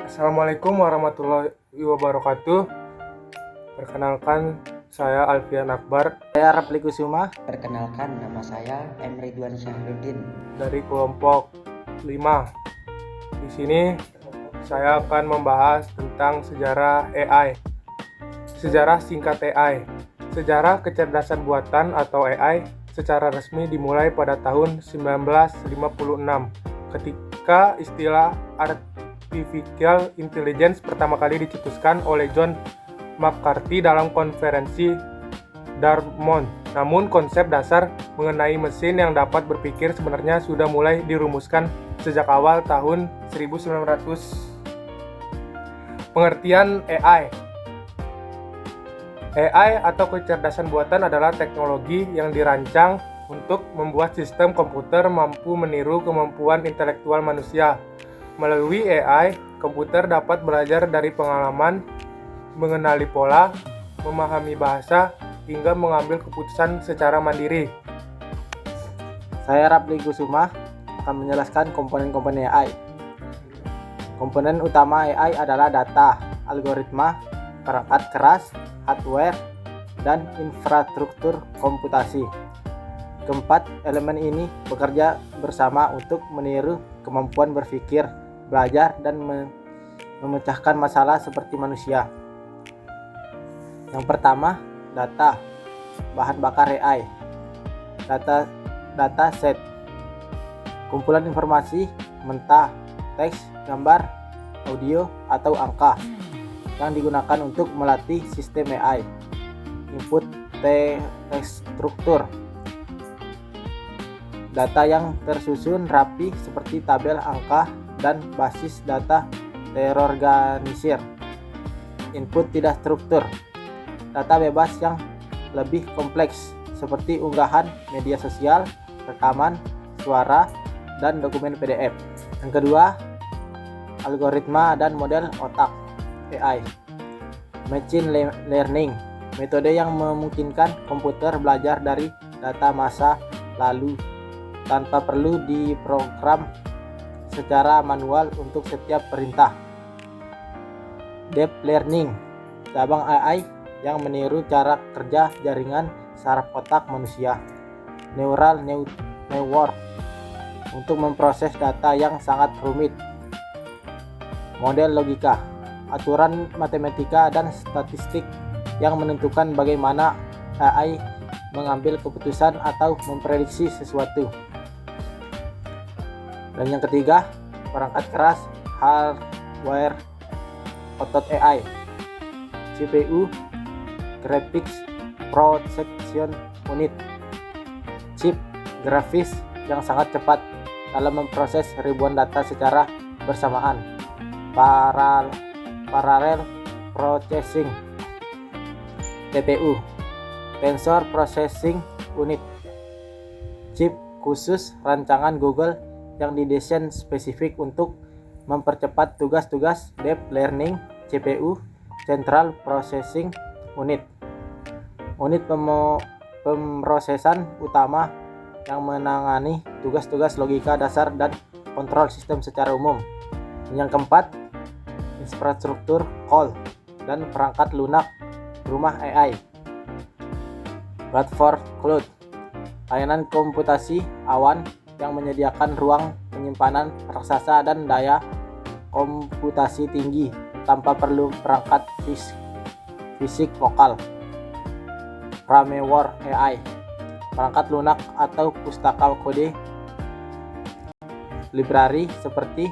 Assalamualaikum warahmatullahi wabarakatuh. Perkenalkan, saya Alfian Akbar Saya Rapli Kusuma. Perkenalkan, nama saya M. Ridwan Syahruddin. dari kelompok 5. Di sini saya akan membahas tentang sejarah AI. Sejarah singkat AI. Sejarah kecerdasan buatan atau AI secara resmi dimulai pada tahun 1956 ketika istilah Artificial Intelligence pertama kali dicetuskan oleh John McCarthy dalam konferensi Dartmouth. Namun konsep dasar mengenai mesin yang dapat berpikir sebenarnya sudah mulai dirumuskan sejak awal tahun 1900. Pengertian AI. AI atau kecerdasan buatan adalah teknologi yang dirancang untuk membuat sistem komputer mampu meniru kemampuan intelektual manusia. Melalui AI, komputer dapat belajar dari pengalaman, mengenali pola, memahami bahasa, hingga mengambil keputusan secara mandiri. Saya Rapli Kusuma akan menjelaskan komponen-komponen AI. Komponen utama AI adalah data, algoritma, perangkat keras, hardware, dan infrastruktur komputasi. Keempat elemen ini bekerja bersama untuk meniru kemampuan berpikir, belajar, dan memecahkan masalah seperti manusia. Yang pertama, data, bahan bakar AI. Data set, kumpulan informasi mentah, teks, gambar, audio, atau angka yang digunakan untuk melatih sistem AI. Input teks struktur, data yang tersusun rapi seperti tabel angka dan basis data terorganisir. Input tidak struktur, data bebas yang lebih kompleks seperti unggahan media sosial, rekaman, suara, dan dokumen PDF. Yang kedua, algoritma dan model otak AI. Machine learning, metode yang memungkinkan komputer belajar dari data masa lalu tanpa perlu diprogram secara manual untuk setiap perintah. Deep learning, cabang AI yang meniru cara kerja jaringan saraf otak manusia. Neural network, untuk memproses data yang sangat rumit. Model logika, aturan matematika dan statistik yang menentukan bagaimana AI mengambil keputusan atau memprediksi sesuatu. Dan yang ketiga, perangkat keras, hardware otot AI. CPU, graphics processing unit, chip grafis yang sangat cepat dalam memproses ribuan data secara bersamaan. Parallel processing, TPU, tensor processing unit, chip khusus rancangan Google yang didesain spesifik untuk mempercepat tugas-tugas deep learning. CPU, central processing unit, unit pemrosesan utama yang menangani tugas-tugas logika dasar dan kontrol sistem secara umum. Yang keempat, infrastruktur cloud dan perangkat lunak rumah AI. Platform cloud, layanan komputasi awan yang menyediakan ruang penyimpanan raksasa dan daya komputasi tinggi tanpa perlu perangkat fisik lokal. Frameware AI, perangkat lunak atau pustaka kode library seperti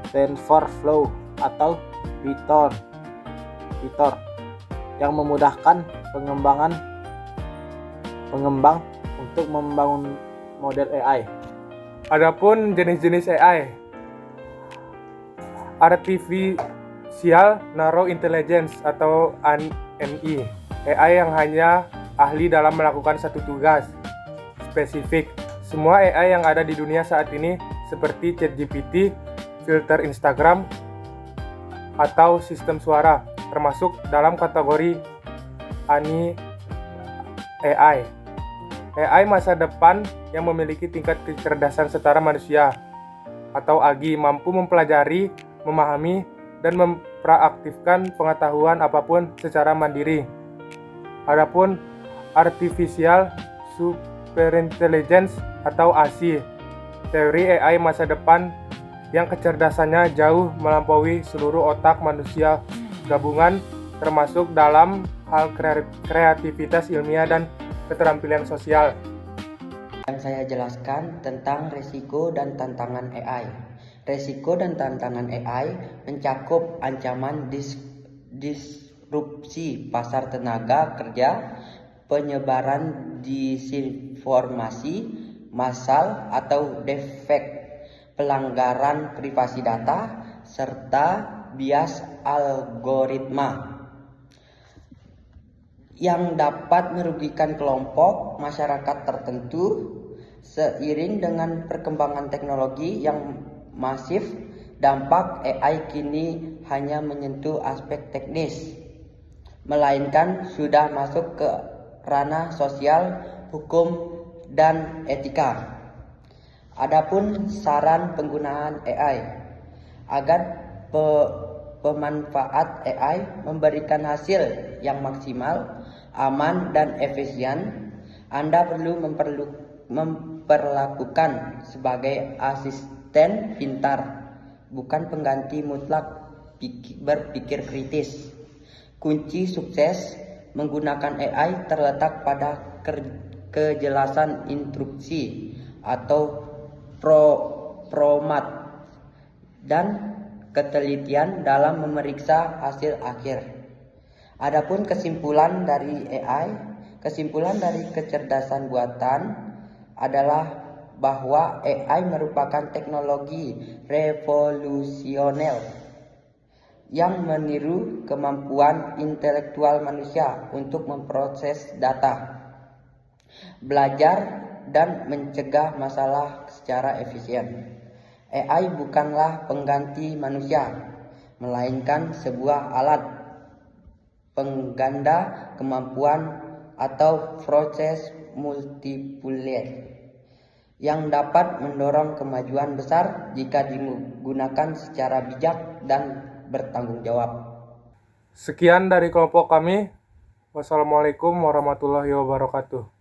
TensorFlow atau Python yang memudahkan pengembang untuk membangun model AI. Adapun jenis-jenis AI. Artificial Narrow Intelligence atau ANI, AI yang hanya ahli dalam melakukan satu tugas spesifik. Semua AI yang ada di dunia saat ini seperti ChatGPT, filter Instagram, atau sistem suara termasuk dalam kategori ANI AI. AI masa depan yang memiliki tingkat kecerdasan setara manusia atau AGI mampu mempelajari, memahami, dan memproaktifkan pengetahuan apapun secara mandiri. Adapun Artificial Superintelligence atau ASI, teori AI masa depan yang kecerdasannya jauh melampaui seluruh otak manusia gabungan, termasuk dalam hal kreativitas ilmiah dan keterampilan sosial. Yang saya jelaskan tentang risiko dan tantangan AI. Risiko dan tantangan AI mencakup ancaman disrupsi pasar tenaga kerja, penyebaran disinformasi massal atau defek, pelanggaran privasi data, serta bias algoritma yang dapat merugikan kelompok masyarakat tertentu. Seiring dengan perkembangan teknologi yang masif, dampak AI kini hanya menyentuh aspek teknis, melainkan sudah masuk ke ranah sosial, hukum, dan etika. Adapun saran penggunaan AI agar pemanfaat AI memberikan hasil yang maksimal, aman, dan efisien, Anda perlu memperlakukan sebagai asisten pintar, bukan pengganti mutlak berpikir kritis. Kunci sukses menggunakan AI terletak pada kejelasan instruksi atau prompt dan ketelitian dalam memeriksa hasil akhir. Adapun kesimpulan dari kecerdasan buatan adalah bahwa AI merupakan teknologi revolusioner yang meniru kemampuan intelektual manusia untuk memproses data, belajar, dan mencegah masalah secara efisien. AI bukanlah pengganti manusia, melainkan sebuah alat pengganda kemampuan atau proses multiplier yang dapat mendorong kemajuan besar jika digunakan secara bijak dan bertanggung jawab. Sekian dari kelompok kami. Wassalamualaikum warahmatullahi wabarakatuh.